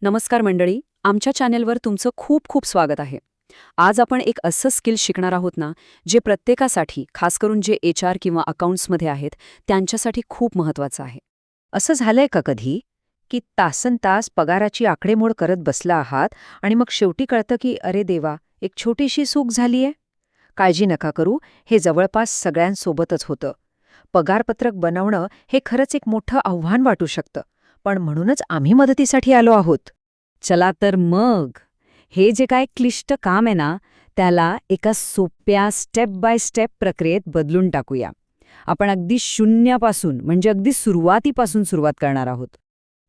नमस्कार मंडळी, आमच्या चॅनेलवर तुमचं खूप खूप स्वागत आहे. आज आपण एक असं स्किल शिकणार आहोत ना, जे प्रत्येकासाठी, खास करून जे HR किंवा अकाउंट्समध्ये आहेत, त्यांच्यासाठी खूप महत्त्वाचं आहे. असं झालंय का कधी की तासनतास पगाराची आकडेमोड करत बसला आहात आणि मग शेवटी कळतं की अरे देवा, एक छोटीशी चूक झालीये? काळजी नका करू, हे जवळपास सगळ्यांसोबतच होतं. पगारपत्रक बनवणं हे खरंच एक मोठं आव्हान वाटू शकतं, पण म्हणूनच आम्ही मदतीसाठी आलो आहोत. चला तर मग, हे जे काय क्लिष्ट काम आहे ना, त्याला एका सोप्या स्टेप बाय स्टेप प्रक्रियेत बदलून टाकूया. आपण अगदी शून्यापासून म्हणजे अगदी सुरुवातीपासून सुरुवात करणार आहोत.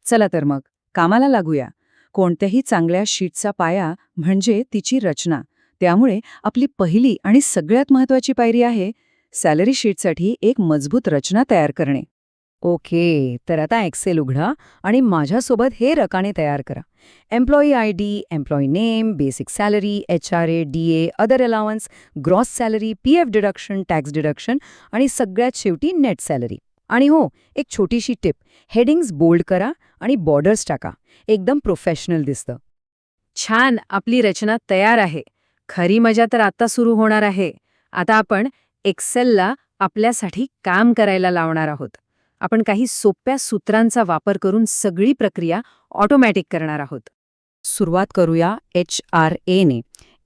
चला तर मग, कामाला लागूया. कोणत्याही चांगल्या शीटचा पाया म्हणजे तिची रचना. त्यामुळे आपली पहिली आणि सगळ्यात महत्त्वाची पायरी आहे सॅलरी शीटसाठी एक मजबूत रचना तयार करणे. ओके, तर आता एक्सेल उघडा आणि माझ्यासोबत हे रकाने तयार करा. Employee ID, employee name, basic salary, HRA, DA, other allowance, gross salary, PF deduction, tax deduction आणि सगळ्यात शेवटी नेट सॅलरी. आणि हो, एक छोटीशी टिप, हेडिंग्स बोल्ड करा आणि बॉर्डर्स टाका. एकदम प्रोफेशनल दिसतं. छान, आपली रचना तयार आहे. खरी मजा तर आता सुरू होणार आहे. आता आपण एक्सेलला आपल्यासाठी काम करायला लावणार आहोत. आपण काही सोप्या सूत्रांचा वापर करून सगळी प्रक्रिया ऑटोमॅटिक करणार आहोत. सुरुवात करूया HRA ने.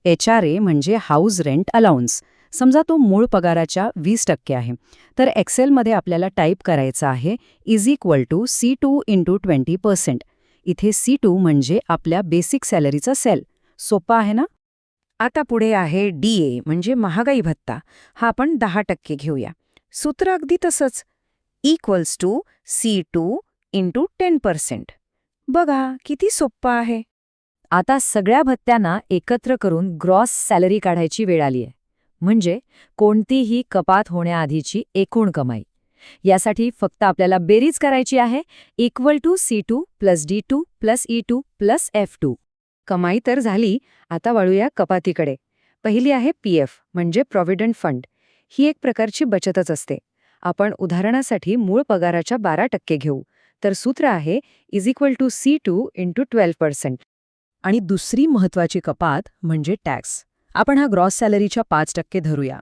HRA म्हणजे हाऊस रेंट अलाउन्स. समजा तो मूळ पगाराच्या 20% आहे. तर एक्सेलमध्ये आपल्याला टाईप करायचं आहे C2 × 20%. इथे C2 म्हणजे आपल्या बेसिक सॅलरीचा सेल. सोपा आहे ना? आता पुढे आहे DA म्हणजे महागाई भत्ता. हा आपण 10% घेऊया. सूत्र अगदी तसंच, C2 × 10%. बघा किती सोप्पं आहे. आता सगळ्या भत्त्यांना एकत्र करून ग्रॉस सॅलरी काढायची वेळ आली आहे. म्हणजे कोणतीही कपात होण्याआधीची एकूण कमाई. यासाठी फक्त आपल्याला बेरीज करायची आहे C2 + D2 + E2 + F2. कमाई तर झाली, आता वळूया कपातीकडे. पहिली आहे PF म्हणजे प्रॉव्हिडंट फंड. ही एक प्रकारची बचतच असते. आपण उदाहरणासाठी मूळ पगाराच्या 12% घेऊ. तर सूत्र आहे C2 × 12%. आणि दुसरी महत्त्वाची कपात म्हणजे टॅक्स. आपण हा ग्रॉस सॅलरीच्या 5% धरूया.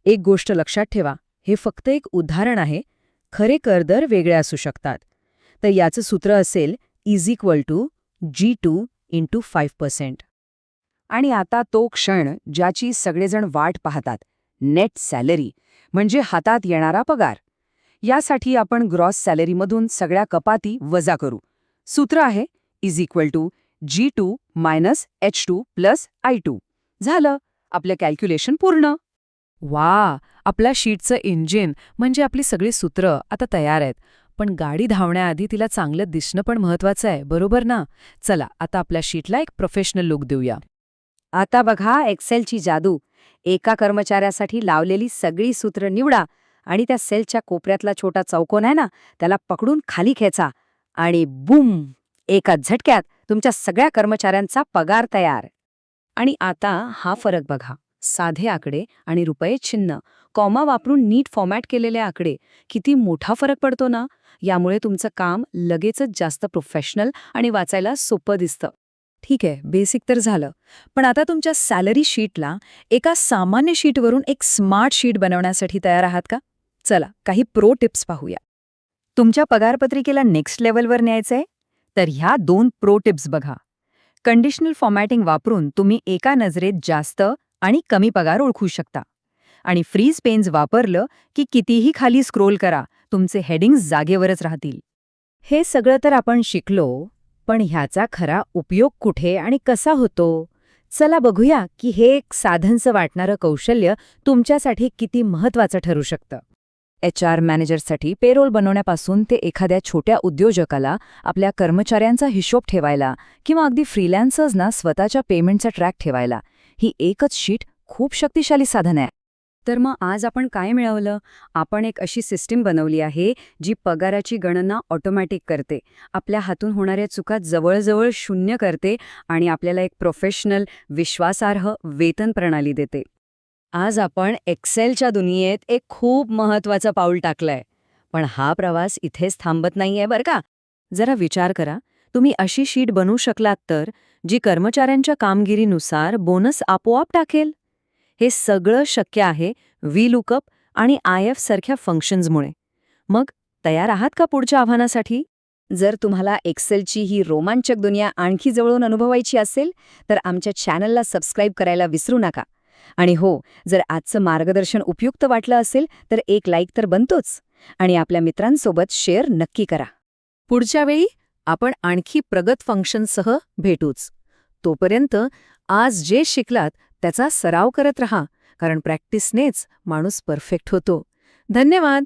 एक गोष्ट लक्षात ठेवा, हे फक्त एक उदाहरण आहे. खरे करदर वेगळे असू शकतात. तर याचं सूत्र असेल G2 × 5%. आणि आता तो क्षण ज्याची सगळेजण वाट पाहतात, नेट सॅलरी म्हणजे हातात येणारा पगार. यासाठी आपण ग्रॉस सॅलरीमधून सगळ्या कपाती वजा करू. सूत्र आहे G2 - H2 + I2. झालं, आपलं कॅल्क्युलेशन पूर्ण. वा, आपल्या शीटचं इंजिन म्हणजे आपली सगळी सूत्र आता तयार आहेत. पण गाडी धावण्याआधी तिला चांगलं दिसणं पण महत्वाचं आहे, बरोबर ना? चला, आता आपल्या शीटला एक प्रोफेशनल लुक देऊया. आता बघा एक्सेलची जादू. एका कर्मचाऱ्यासाठी लावलेली सगळी सूत्र निवडा आणि त्या सेलच्या कोपऱ्यातला छोटा चौकोन आहे ना, त्याला पकडून खाली खेचा आणि बूम! एका झटक्यात तुमच्या सगळ्या कर्मचाऱ्यांचा पगार तयार. आणि आता हा फरक बघा. साधे आकडे आणि रुपये चिन्ह, कॉमा वापरून नीट फॉर्मॅट केलेले आकडे, किती मोठा फरक पडतो ना. यामुळे तुमचं काम लगेचच जास्त प्रोफेशनल आणि वाचायला सोपं दिसतं. ठीक आहे, बेसिक तर झालं. पण आता तुमच्या सॅलरी शीटला एका सामान्य शीटवरून एक स्मार्ट शीट बनवण्यासाठी तयार आहात का? चला, काही प्रो टिप्स पाहूया. तुमच्या पगारपत्रिकेला नेक्स्ट लेवलवर न्यायचंय? तर ह्या 2 प्रो टिप्स बघा. कंडिशनल फॉर्मॅटिंग वापरून तुम्ही एका नजरेत जास्त आणि कमी पगार ओळखू शकता. आणि फ्रीज पेन्स वापरलं की कितीही खाली स्क्रोल करा, तुमचे हेडिंग्स जागेवरच राहतील. हे सगळं तर आपण शिकलो, पण ह्याचा खरा उपयोग कुठे आणि कसा होतो? चला बघूया की हे एक साधनचं वाटणारं कौशल्य तुमच्यासाठी किती महत्त्वाचं ठरू शकतं. HR मॅनेजरसाठी पेरोल बनवण्यापासून ते एखाद्या छोट्या उद्योजकाला आपल्या कर्मचाऱ्यांचा हिशोब ठेवायला किंवा अगदी फ्रीलॅन्सर्सना स्वतःच्या पेमेंटचा ट्रॅक ठेवायला, ही एकच शीट खूप शक्तिशाली साधन आहे. तर मग आज आपण काय मिळवलं? आपण एक अशी सिस्टीम बनवली आहे जी पगाराची गणना ऑटोमॅटिक करते, आपल्या हातून होणाऱ्या चुका जवळजवळ शून्य करते आणि आपल्याला एक प्रोफेशनल, विश्वासार्ह वेतन प्रणाली देते. आज आपण एक्सेलच्या दुनियेत एक खूप महत्त्वाचं पाऊल टाकलंय. पण हा प्रवास इथेच थांबत नाहीये बरं का. जरा विचार करा, तुम्ही अशी शीट बनवू शकलात तर जी कर्मचाऱ्यांच्या कामगिरीनुसार बोनस आपोआप टाकेल. हे सगळं शक्य आहे VLOOKUP आणि IF सारख्या फंक्शन्समुळे. मग तयार आहात का पुढच्या आव्हानासाठी? जर तुम्हाला एक्सेलची ही रोमांचक दुनिया आणखी जवळून अनुभवायची असेल तर आमच्या चॅनलला सबस्क्राईब करायला विसरू नका. आणि हो, जर आजचं मार्गदर्शन उपयुक्त वाटलं असेल तर एक लाईक तर बनतोच आणि आपल्या मित्रांसोबत शेअर नक्की करा. पुढच्या वेळी आपण आणखी प्रगत फंक्शनसह भेटूच. तोपर्यंत आज जे शिकलात त्याचा सराव करत रहा, कारण प्रॅक्टिसनेच माणूस परफेक्ट होतो. धन्यवाद.